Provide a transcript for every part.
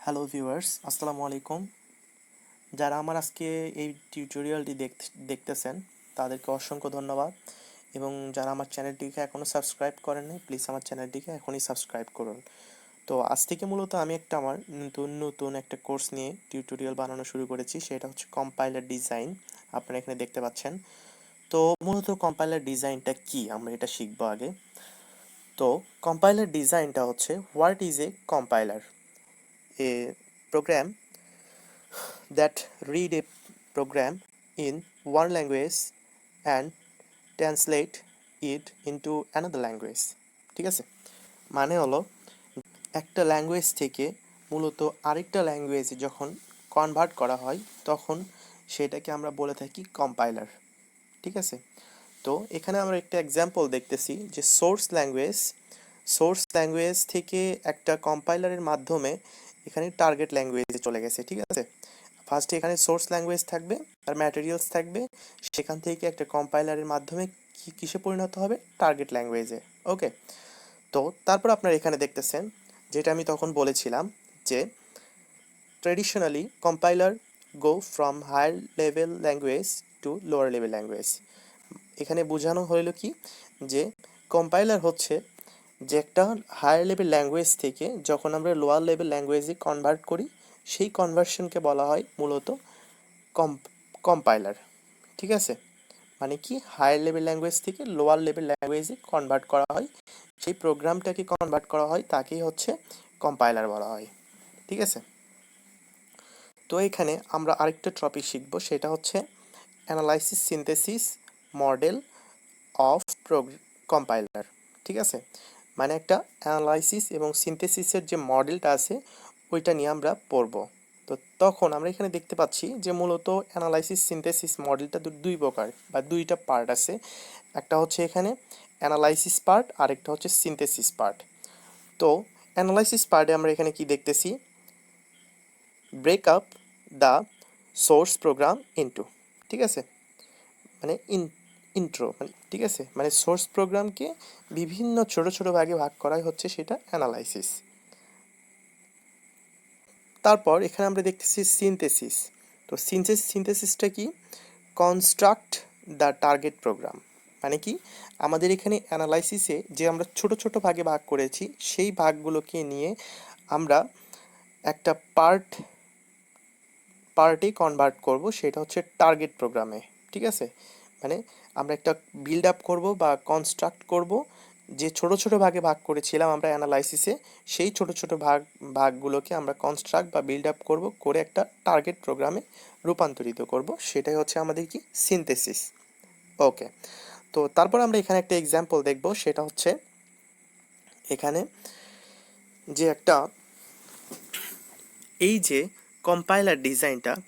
Hello viewers, আসসালামু আলাইকুম। যারা আমার আজকে এই টিউটোরিয়ালটি দেখতেছেন তাদেরকে অসংখ্য ধন্যবাদ। এবং যারা আমার চ্যানেলটিকে এখনও সাবস্ক্রাইব করেননি, প্লিজ আমার চ্যানেলটিকে এখনই সাবস্ক্রাইব করুন। তো আজ থেকে মূলত আমি আমার নতুন একটা কোর্স নিয়ে টিউটোরিয়াল বানানো শুরু করেছি, সেটা হচ্ছে কম্পাইলার ডিজাইন। আপনারা এখানে দেখতে পাচ্ছেন। তো মূলত কম্পাইলার ডিজাইনটা কি, আমরা এটা শিখবো আগে। তো কম্পাইলার ডিজাইনটা হচ্ছে, what is a compiler? A program that read a program in one language and translate it into another language। ঠিক আছে, মানে হলো একটা ল্যাঙ্গুয়েজ থেকে মূলত আরেকটা ল্যাঙ্গুয়েজে যখন কনভার্ট করা হয় তখন সেটাকে আমরা বলে থাকি কম্পাইলার। ঠিক আছে, তো এখানে আমরা একটা এক্সাম্পল দেখতেছি যে সোর্স ল্যাঙ্গুয়েজ থেকে একটা কম্পাইলারের মাধ্যমে এখানে টার্গেট ল্যাঙ্গুয়েজে চলে গেছে। ঠিক আছে, ফার্স্টে এখানে সোর্স ল্যাঙ্গুয়েজ থাকবে আর ম্যাটেরিয়ালস থাকবে, সেখান থেকে একটা কম্পাইলারের মাধ্যমে কিসে পরিণত হবে? টার্গেট ল্যাঙ্গুয়েজে। ওকে, তো তারপর আপনারা এখানে দেখতেছেন যেটা আমি তখন বলেছিলাম যে traditionally compiler go from higher level language to lower level language. এখানে বোঝানো হলো কি, যে কম্পাইলার হচ্ছে যে একটা হায়ার লেভেল ল্যাঙ্গুয়েজ থেকে যখন আমরা লোয়ার লেভেল ল্যাঙ্গুয়েজে কনভার্ট করি, সেই কনভার্সনকে বলা হয় মূলত কম্পাইলার। ঠিক আছে, মানে কি, হায়ার লেভেল ল্যাঙ্গুয়েজ থেকে লোয়ার লেভেল ল্যাঙ্গুয়েজে কনভার্ট করা হয়, সেই প্রোগ্রামটাকে কনভার্ট করা হয়, তাকেই হচ্ছে কম্পাইলার বলা হয়। ঠিক আছে, তো এখানে আমরা আরেকটা টপিক শিখব, সেটা হচ্ছে analysis synthesis model of compiler. ঠিক আছে, মানে একটা অ্যানালাইসিস এবং সিনথেসিসের যে মডেলটা আছে ওইটা নিয়ে আমরা পড়ব। তো তখন আমরা এখানে দেখতে পাচ্ছি যে মূলত অ্যানালাইসিস সিনথেসিস মডেলটা দুই প্রকার বা দুইটা পার্ট আছে। একটা হচ্ছে এখানে অ্যানালাইসিস পার্ট, আরেকটা হচ্ছে সিনথেসিস পার্ট। তো অ্যানালাইসিস পার্টে আমরা এখানে কি দেখতেছি, break up the source program into. ঠিক আছে, মানে ইন্ট্রো, মানে ঠিক আছে, মানে সোর্স প্রোগ্রামকে বিভিন্ন ছোট ছোট ভাগে ভাগ করাই হচ্ছে সেটা অ্যানালাইসিস। তারপর এখানে আমরা দেখতেছি সিনথেসিস। তো সিনথেসিসটা কি? Construct the target programme. মানে কি, আমাদের এখানে অ্যানালাইসিসে যে আমরা ছোট ছোট ভাগে ভাগ করেছি সেই ভাগগুলোকে নিয়ে আমরা একটা পার্টে কনভার্ট করব, সেটা হচ্ছে টার্গেট প্রোগ্রামে। ঠিক আছে, মানে আমরা একটা বিল্ড আপ করবো বা কনস্ট্রাক্ট করব, যে ছোট ছোট ভাগে ভাগ করেছিলাম আমরা অ্যানালাইসিসে, সেই ছোট ছোট ভাগগুলোকে আমরা কনস্ট্রাক্ট বা বিল্ড আপ করবো, করে একটা টার্গেট প্রোগ্রামে রূপান্তরিত করব, সেটাই হচ্ছে আমাদের কি, সিনথেসিস। ওকে, তো তারপর আমরা এখানে একটা এক্সাম্পল দেখব, সেটা হচ্ছে এখানে যে একটা এই যে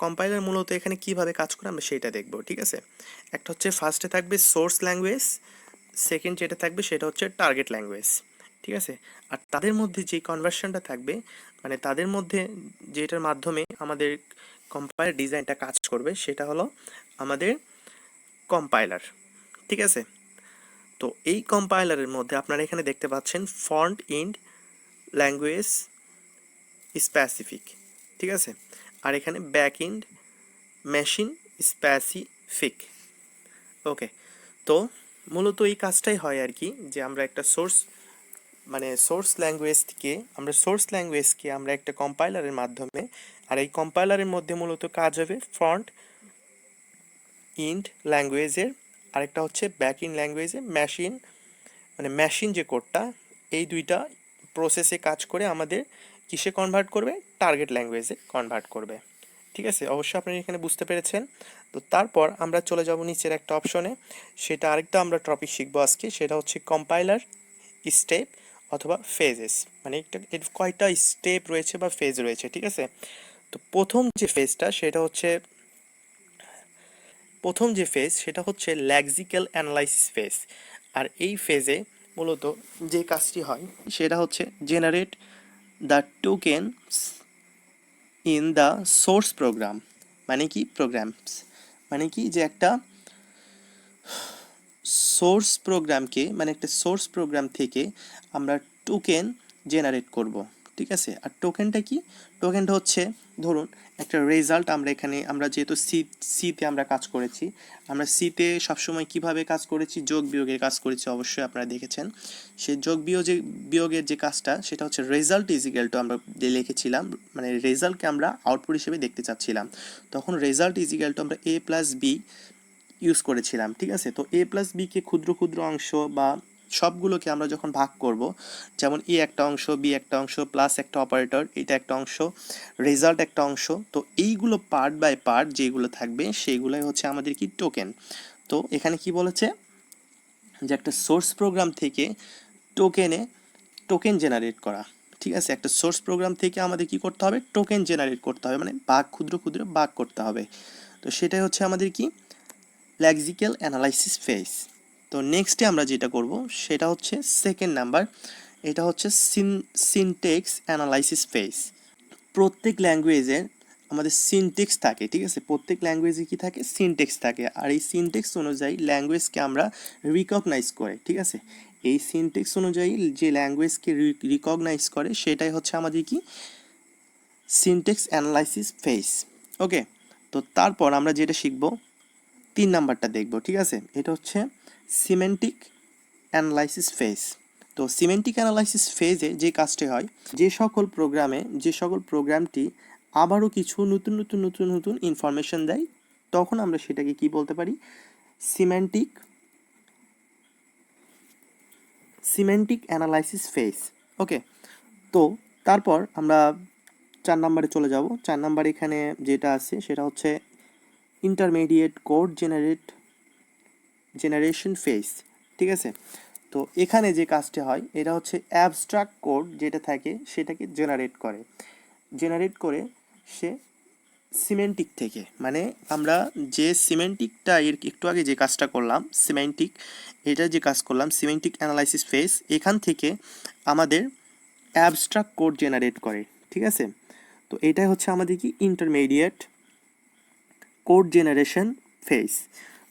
কম্পাইলার মূলত এখানে কিভাবে কাজ করে আমরা সেটা দেখব। ঠিক আছে, একটা হচ্ছে ফার্স্টে থাকবে সোর্স ল্যাঙ্গুয়েজ, সেকেন্ড যেটা থাকবে সেটা হচ্ছে টার্গেট ল্যাঙ্গুয়েজ। ঠিক আছে, আর তাদের মধ্যে যে কনভার্সনটা থাকবে, মানে তাদের মধ্যে যেটার মাধ্যমে আমাদের কম্পাইলার ডিজাইনটা কাজ করবে, সেটা হলো আমাদের কম্পাইলার। ঠিক আছে, তো এই কম্পাইলারের মধ্যে আপনারা এখানে দেখতে পাচ্ছেন ফন্ট ইন্ড ল্যাঙ্গুয়েজ স্পেসিফিক। ঠিক আছে, আর এখানে ব্যাক ইন্ড মেশিন স্পেসিফিক। ওকে, তো মূলত এই কাজটাই হয় আর কি, যে আমরা একটা সোর্স ল্যাঙ্গুয়েজকে আমরা একটা কম্পাইলারের মাধ্যমে, আর এই কম্পাইলারের মধ্যে মূলত কাজ হবে ফ্রন্ট ইন্ড ল্যাঙ্গুয়েজের, আরেকটা হচ্ছে ব্যাক ইন্ড ল্যাঙ্গুয়েজে মেশিন যে কোডটা, এই দুইটা প্রসেসে কাজ করে আমাদের কিসে কনভার্ট করবে? টার্গেট ল্যাঙ্গুয়েজে কনভার্ট করবে। ঠিক আছে, অবশ্যই আপনারা এখানে বুঝতে পেরেছেন। তো তারপর আমরা চলে যাব নিচের একটা অপশনে, সেটা আরেকটা আমরা টপিক শিখবো আজকে, সেটা হচ্ছে কম্পাইলার স্টেপ অথবা ফেজেস। মানে এর কয়টা স্টেপ রয়েছে বা ফেজ রয়েছে। ঠিক আছে, তো প্রথম যে ফেজ সেটা হচ্ছে লেক্সিক্যাল অ্যানালাইসিস ফেজ। আর এই ফেজে মূলত যে কাজটি হয় সেটা হচ্ছে generate the tokens in the source programme. মানে কি, প্রোগ্রামস, মানে কি, যে একটা সোর্স প্রোগ্রাম থেকে আমরা টোকেন জেনারেট করব। ঠিক আছে। আর টোকেনটা কি? টোকেনটা হচ্ছে ধরুন একটা রেজাল্ট আমরা যেহেতু সিতে আমরা কাজ করেছি, আমরা সিতে সবসময় কিভাবে কাজ করেছি, যোগ বিয়োগের কাজ করেছি, অবশ্যই আপনারা দেখেছেন। সেই বিয়োগের যে কাজটা সেটা হচ্ছে রেজাল্ট ইজিক্যাল টু আমরা যে লিখেছিলাম, মানে রেজাল্টকে আমরা আউটপুট হিসেবে দেখতে চাচ্ছিলাম, তখন রেজাল্ট ইজিক্যাল টু আমরা এ প্লাস বি ইউজ করেছিলাম। ঠিক আছে, তো এ প্লাস বিকে ক্ষুদ্র ক্ষুদ্র অংশ বা সবগুলোকে আমরা যখন ভাগ করব, যেমন এ একটা অংশ, বি একটা অংশ, প্লাস একটা অপারেটর, এটা একটা অংশ, রেজাল্ট একটা অংশ, তো এইগুলো পার্ট বাই পার্ট যেগুলো থাকবে সেইগুলোই হচ্ছে আমাদের কি টোকেন। তো এখানে কি বলেছে যে একটা সোর্স প্রোগ্রাম থেকে টোকেন জেনারেট করা। ঠিক আছে, একটা সোর্স প্রোগ্রাম থেকে আমাদের কি করতে হবে, টোকেন জেনারেট করতে হবে, মানে ক্ষুদ্র ক্ষুদ্র ভাগ করতে হবে। তো সেটাই হচ্ছে আমাদের কি লেক্সিক্যাল অ্যানালাইসিস ফেজ। তো নেক্সটে আমরা যেটা করব সেটা হচ্ছে সেকেন্ড নাম্বার, এটা হচ্ছে সিনটেক্স অ্যানালাইসিস ফেজ। প্রত্যেক ল্যাঙ্গুয়েজের আমাদের সিনটেক্স থাকে, ঠিক আছে, প্রত্যেক ল্যাঙ্গুয়েজে কি থাকে, সিনটেক্স থাকে, আর এই সিনটেক্স অনুযায়ী ল্যাঙ্গুয়েজকে আমরা রিকগনাইজ করে, ঠিক আছে, এই সিনটেক্স অনুযায়ী যে ল্যাঙ্গুয়েজকে রিকগনাইজ করে সেটাই হচ্ছে আমাদের কি সিনটেক্স অ্যানালাইসিস ফেজ। ওকে, তো তারপর আমরা যেটা শিখব 3 নাম্বারটা দেখব, ঠিক আছে, এটা হচ্ছে সিমেন্টিক অ্যানালাইসিস ফেজ। তো সিমেন্টিক অ্যানালাইসিস ফেজে যে কাজটি হয়, যে সকল প্রোগ্রামটি আবারও কিছু নতুন নতুন নতুন নতুন ইনফরমেশন দেয়, তখন আমরা সেটাকে কি বলতে পারি, সিমেন্টিক অ্যানালাইসিস ফেজ। ওকে, তো তারপর আমরা 4 নাম্বারে চলে যাব। 4 নাম্বার এখানে যেটা আছে সেটা হচ্ছে ইন্টারমিডিয়েট কোড জেনারেশন ফেজ। ঠিক আছে, তো এখানে যে কাজটি হয় এটা হচ্ছে অ্যাবস্ট্রাক্ট কোড যেটা থাকে সেটাকে জেনারেট করে সে সিমেন্টিক থেকে, মানে আমরা যে সিমেন্টিকটা একটু আগে যে কাজটা করলাম, এটা যে কাজ করলাম সিমেন্টিক অ্যানালাইসিস ফেজ, এখান থেকে আমাদের অ্যাবস্ট্রাক্ট কোড জেনারেট করে। ঠিক আছে, তো এটাই হচ্ছে আমাদের কি ইন্টারমিডিয়েট কোড জেনারেশন ফেজ।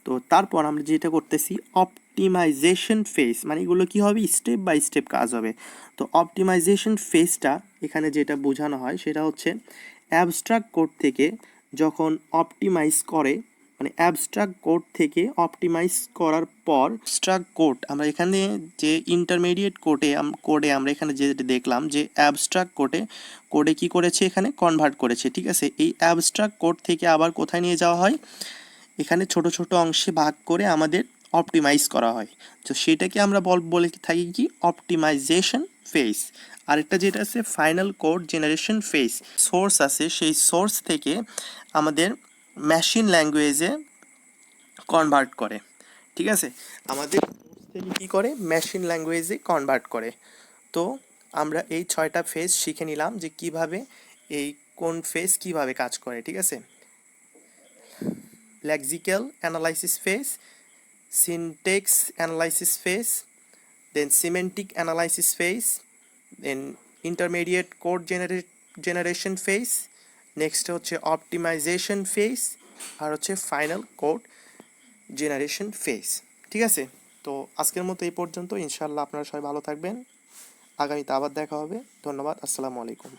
তো তারপর আমরা যেটা করতেছি অপটিমাইজেশন ফেজ, মানে এগুলো কি হবে, স্টেপ বাই স্টেপ কাজ হবে। তো অপটিমাইজেশন ফেজটা এখানে যেটা বোঝানো হয় সেটা হচ্ছে অ্যাবস্ট্রাক্ট কোড থেকে যখন অপটিমাইজ করে, মানে অ্যাবস্ট্রাক্ট কোড থেকে অপটিমাইজ করার পর অ্যাবস্ট্রাক্ট কোড আমরা এখানে যে ইন্টারমিডিয়েট কোডে আমরা এখানে যে দেখলাম যে অ্যাবস্ট্রাক্ট কোডে কি করেছে, এখানে কনভার্ট করেছে। ঠিক আছে, এই অ্যাবস্ট্রাক্ট কোড থেকে আবার কোথায় নিয়ে যাওয়া হয়, এখানে ছোট ছোট অংশে ভাগ করে আমাদের অপটিমাইজ করা হয়। তো সেটাকে আমরা বলে থাকি কি অপটিমাইজেশন ফেজ। আরেকটা যেটা আছে final code generation phase. Source আছে, সেই সোর্স থেকে আমাদের মেশিন ল্যাঙ্গুয়েজে কনভার্ট করে। ঠিক আছে, আমাদের সোর্স থেকে কী করে, মেশিন ল্যাঙ্গুয়েজে কনভার্ট করে। তো আমরা এই 6টা ফেজ শিখে নিলাম যে কিভাবে কোন ফেজ কিভাবে কাজ করে। ঠিক আছে, lexical analysis phase, syntax analysis phase, then semantic analysis phase, then intermediate code generation phase, next হচ্ছে optimization phase, আর হচ্ছে final code generation phase। ঠিক আছে, তো আজকের মতো এই পর্যন্ত। ইনশাআল্লাহ আপনারা সবাই ভালো থাকবেন, আগামীতে আবার দেখা হবে। ধন্যবাদ, আসসালামু আলাইকুম।